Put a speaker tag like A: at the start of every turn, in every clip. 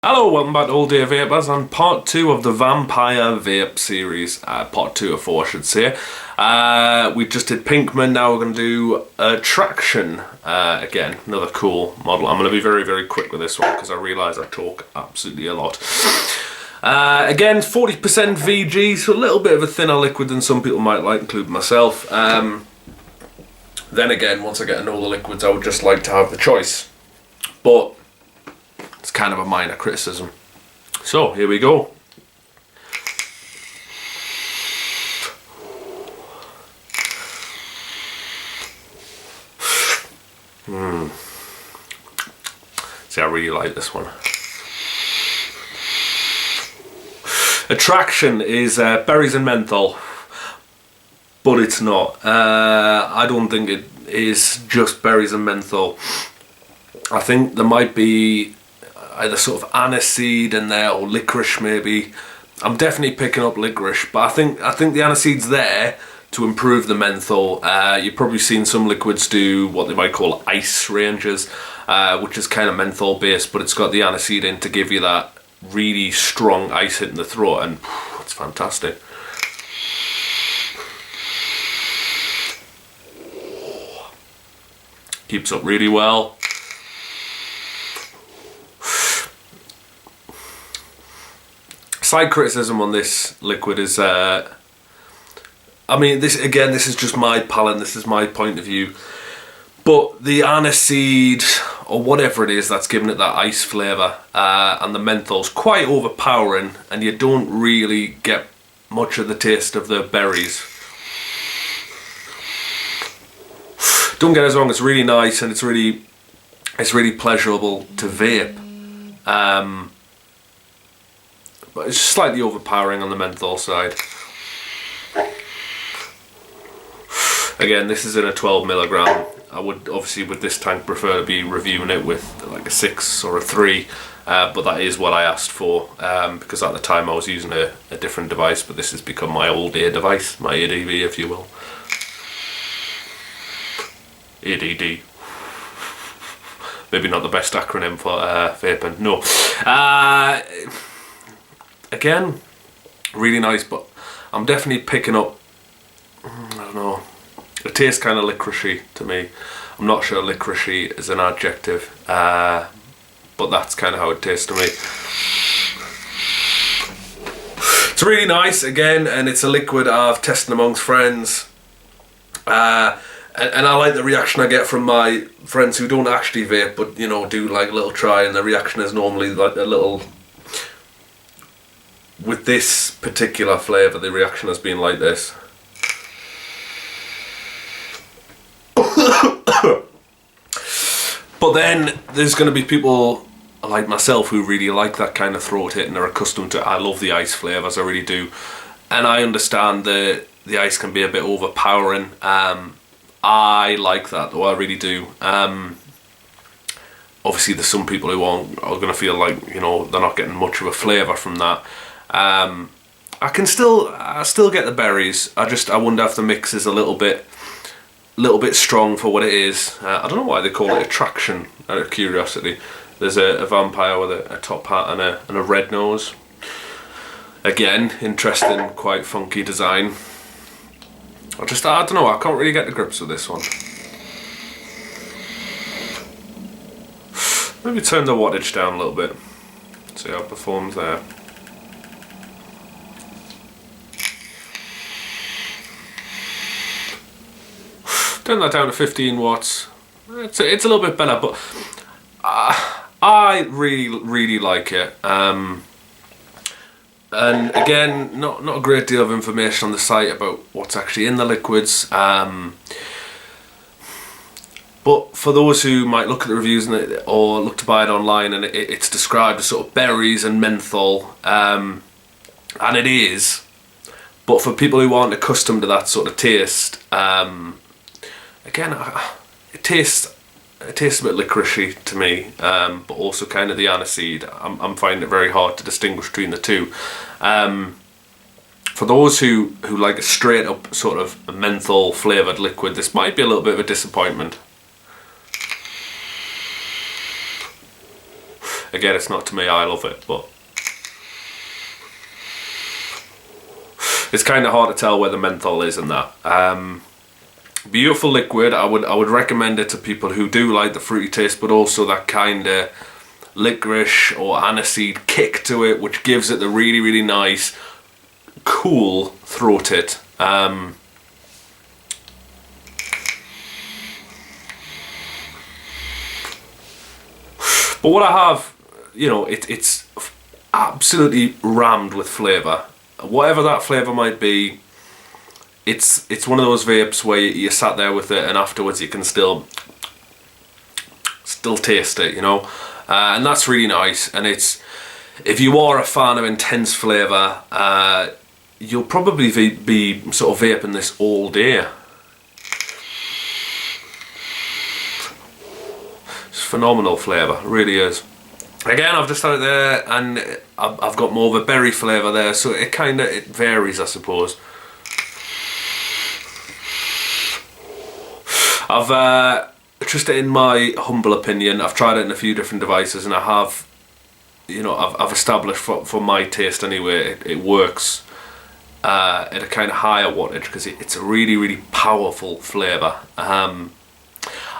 A: Hello, welcome back to All Day Vapers and part 2 of the Vampire Vape Series. Part 2 of 4 I should say. We just did Pinkman, now we're going to do Traction. Again, another cool model. I'm going to be very quick with this one because I realise I talk absolutely a lot. Again, 40% VG, so a little bit of a thinner liquid than some people might like, including myself. Then again, once I get to know the liquids, I would just like to have the choice. But it's kind of a minor criticism. So, here we go. See, I really like this one. Attraction is berries and menthol, but it's not. I don't think it is just berries and menthol. I think there might be either sort of aniseed in there or licorice maybe. I'm definitely picking up licorice, but I think the aniseed's there to improve the menthol. You've probably seen some liquids do what they might call ice ranges, which is kind of menthol based, but it's got the aniseed in to give you that really strong ice hit in the throat, and it's fantastic. Keeps up really well. Slight criticism on this liquid is, I mean, this is just my palate, this is my point of view, but the aniseed, or whatever it is that's giving it that ice flavour, and the menthol's quite overpowering, and you don't really get much of the taste of the berries. Don't get us wrong, it's really nice, and it's really pleasurable to vape. But it's slightly overpowering on the menthol side. Again, this is in a 12mg. I would obviously with this tank prefer to be reviewing it with like a 6 or a 3, but that is what I asked for, because at the time I was using a different device, but this has become my all-day device, my ADV if you will. ADD. Maybe not the best acronym for vaping, no. Again, really nice, but I'm definitely picking up, I don't know, it tastes kind of licoricey to me. I'm not sure licoricey is an adjective, but that's kind of how it tastes to me. It's really nice, again, and it's a liquid I've tested amongst friends, and I like the reaction I get from my friends who don't actually vape, but you know, do like a little try, and the reaction is normally like a little. With this particular flavour, the reaction has been like this. But then there's going to be people like myself who really like that kind of throat hit and are accustomed to it. I love the ice flavours, I really do. And I understand the ice can be a bit overpowering. I like that though, I really do. Obviously there's some people who are going to feel like, you know, they're not getting much of a flavour from that. I still get the berries. I wonder if the mix is a little bit strong for what it is. I don't know why they call it Attraction, out of curiosity. There's a vampire with a top hat and a red nose. Again, interesting, quite funky design. I don't know, I can't really get to grips with this one. Maybe turn the wattage down a little bit. See how it performs there. Turn that down to 15 watts. It's a little bit better, but I really like it. And again, not a great deal of information on the site about what's actually in the liquids. But for those who might look at the reviews or look to buy it online, and it's described as sort of berries and menthol, and it is. But for people who aren't accustomed to that sort of taste, again, it tastes a bit licoricey to me, but also kind of the aniseed. I'm finding it very hard to distinguish between the two. For those who like a straight up sort of menthol flavoured liquid, this might be a little bit of a disappointment. Again, it's not to me, I love it, but it's kind of hard to tell where the menthol is in that. Beautiful liquid. I would recommend it to people who do like the fruity taste, but also that kind of licorice or aniseed kick to it, which gives it the really, really nice, cool throat hit. But what I have, you know, it's absolutely rammed with flavour. Whatever that flavour might be, it's one of those vapes where you sat there with it and afterwards you can still taste it, you know, and that's really nice. And it's, if you are a fan of intense flavour, you'll probably be sort of vaping this all day. It's phenomenal flavour, it really is. Again, I've just had it there and I've got more of a berry flavour there, so it varies, I suppose. I've just in my humble opinion, I've tried it in a few different devices, and I have, you know, I've established for my taste anyway, it works at a kind of higher wattage because it's a really, really powerful flavour.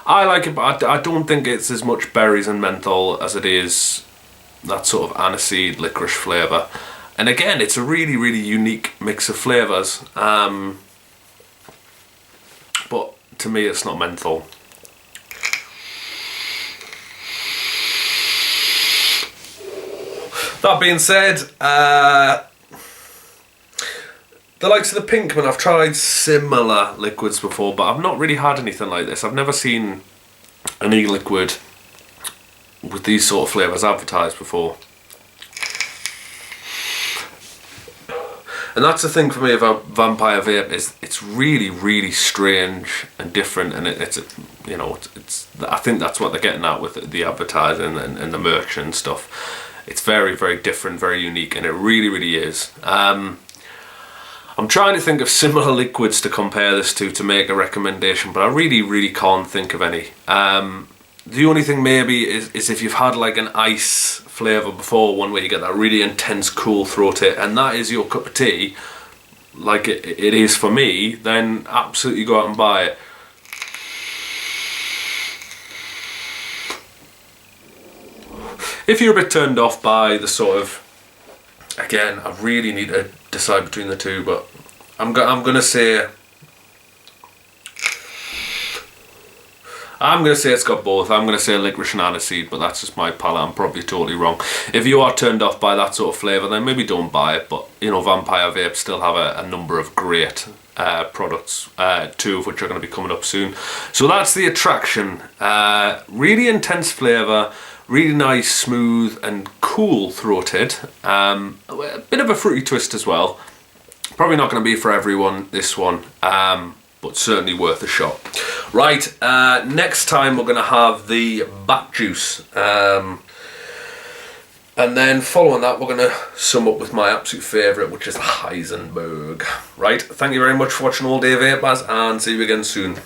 A: I like it, but I don't think it's as much berries and menthol as it is that sort of aniseed licorice flavour. And again, it's a really, really unique mix of flavours. But to me, it's not menthol. That being said, the likes of the Pinkman, I've tried similar liquids before, but I've not really had anything like this. I've never seen an e-liquid with these sort of flavours advertised before. And that's the thing for me about Vampire Vape, is it's really, really strange and different, and it's you know, I think that's what they're getting at with the advertising and the merch and stuff. It's very, very different, very unique, and it really, really is. I'm trying to think of similar liquids to compare this to make a recommendation, but I really, really can't think of any. The only thing maybe is if you've had like an ice flavour before, one where you get that really intense cool throat hit, and that is your cup of tea, like it is for me, then absolutely go out and buy it. If you're a bit turned off by the sort of, again, I really need to decide between the two, but I'm gonna say it's got both. I'm gonna say licorice and aniseed, but that's just my palate. I'm probably totally wrong. If you are turned off by that sort of flavour, then maybe don't buy it. But you know, Vampire Vape still have a number of great products, two of which are going to be coming up soon. So that's the Attraction. Really intense flavour, really nice, smooth and cool throated. A bit of a fruity twist as well. Probably not going to be for everyone, this one, but certainly worth a shot. Right, next time we're going to have the Bat Juice. And then following that, we're going to sum up with my absolute favourite, which is the Heisenberg. Right, thank you very much for watching All Day Vapers, and see you again soon.